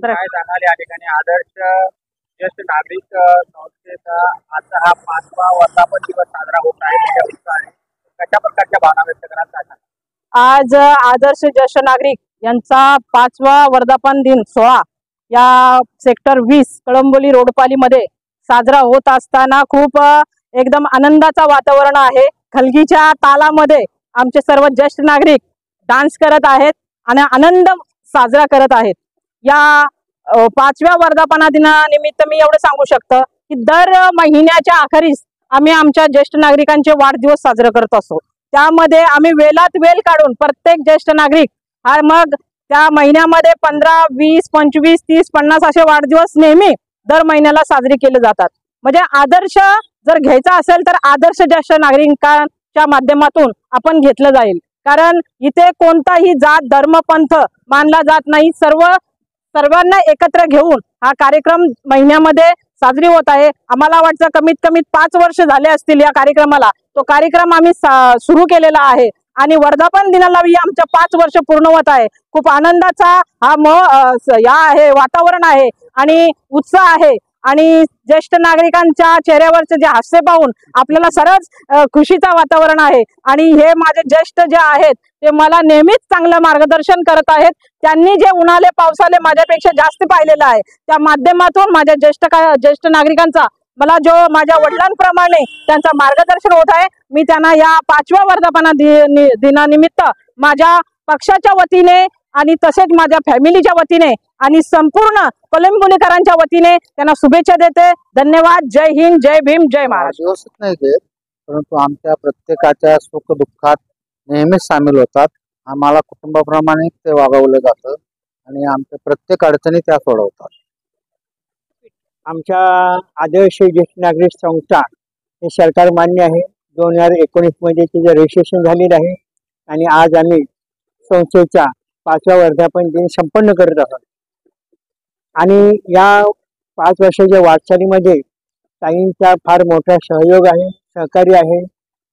काय सांगाल या ठिकाणी आदर्श ज्येष्ठ नागरिक संस्थेचा आजचा हा 5वा वर्धापन दिवस साजरा होत आहे. कशा प्रकारच्या भावना व्यक्त कराल? आज आदर्श ज्येष्ठ नागरिक यांचा 5वा वर्धापन दिन सोहळा या सेक्टर 20 कळंबोली रोडपालीमध्ये साजरा होत असताना खूप एकदम आनंदाचा वातावरण आहे। खलगीच्या तालामध्ये आमचे सर्व ज्येष्ठ नागरिक डान्स करत आहेत आणि आनंद साजरा करत आहेत। या 5व्या वर्धापन दिनानिमित्त मी एवढं सांगू शकतो की दर महिन्याच्या अखेरीस आम्ही आमच्या ज्येष्ठ नागरिकांचे वाढदिवस साजरा करत असतो। त्यामध्ये आम्ही वेळात वेळ काढून प्रत्येक ज्येष्ठ नागरिक हा मग त्या महिन्यामध्ये 15, 20, 25, 30, 50 असे वाढदिवस नेहमी दर महिन्याला साजरे केले जातात। म्हणजे आदर्श जर घ्यायचा असेल तर आदर्श ज्येष्ठ नागरिकांच्या माध्यमातून आपण घेतलं जाईल, कारण इथे कोणताही जात धर्म पंथ मानला जात नाही। सर्वांना एकत्र घेऊन हा कार्यक्रम महिन्यामध्ये साजरी होत आहे। आम्हाला वाटतं कमीत कमी 5 वर्ष झाले असतील या कार्यक्रमाला। तो कार्यक्रम आम्ही सुरू केलेला आहे आणि वर्धापन दिनाला आमच्या 5 वर्ष पूर्ण होत आहे। खूप आनंदाचा हा आहे वातावरण आहे आणि उत्साह आहे आणि ज्येष्ठ नागरिकांच्या चेहऱ्यावरचे जे हास्य पाहून आपल्याला सरच खुशीचा वातावरण आहे। आणि हे माझे ज्येष्ठ जे आहेत ते मला नेहमीच चांगलं मार्गदर्शन करत आहेत। त्यांनी जे उन्हाळे पावसाळे माझ्यापेक्षा जास्त पाहिलेलं आहे, त्या माध्यमातून माझ्या ज्येष्ठ नागरिकांचा मला जो माझ्या वडिलांप्रमाणे त्यांचा मार्गदर्शन होत आहे। मी त्यांना या 5व्या वर्धापन दिनानिमित्त माझ्या पक्षाच्या वतीने आणि तसेच माझ्या फॅमिलीच्या वतीने आणि संपूर्ण कळंबोलीकरांच्या वतीने त्यांना शुभेच्छा देते। धन्यवाद। जय हिंद, जय भीम, जय महाराष्ट्र। नाही देत, परंतु आमच्या प्रत्येकाच्या सुख दुःखात नेहमीच सामील होतात। आम्हाला कुटुंबाप्रमाणे ते वागवलं जातं आणि आमच्या प्रत्येक अडचणी त्या सोडवतात। आमच्या आदर्श ज्येष्ठ नागरिक संस्था हे सरकार मान्य आहे। 2019 मध्ये तिचं रजिस्ट्रेशन झालेलं आहे आणि आज आम्ही संस्थेचा 5वा वर्धापन दिन संपन्न करत आहोत। आणि या 5 वर्षाच्या वाटचालीमध्ये ताईंचा फार मोठा सहयोग आहे, सहकार्य आहे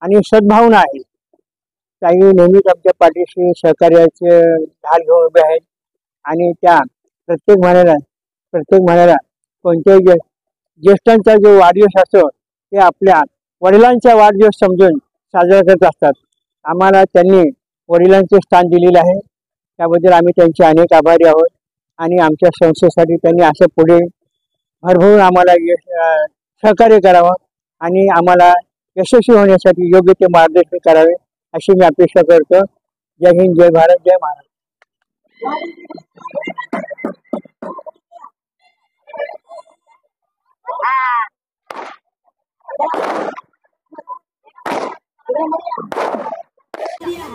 आणि सद्भावना आहे। ताई नेहमीच आमच्या पाठीशी सहकार्याचे ढाल घेऊन उभे आहेत आणि त्या प्रत्येक महिन्याला कोणत्याही ज्येष्ठांचा जो वाढदिवस असतो ते आपल्या वडिलांचा वाढदिवस समजून साजरा करत असतात। आम्हाला त्यांनी वडिलांचे स्थान दिलेले आहे, त्याबद्दल आम्ही त्यांचे अनेक आभारी आहोत आणि आमच्या संस्थेसाठी त्यांनी असं पुढे भरभरून आम्हाला सहकार्य करावं आणि आम्हाला यशस्वी होण्यासाठी योग्य ते मार्गदर्शन करावे अशी मी अपेक्षा करतो। जय हिंद, जय भारत, जय महाराष्ट्र। Yeah.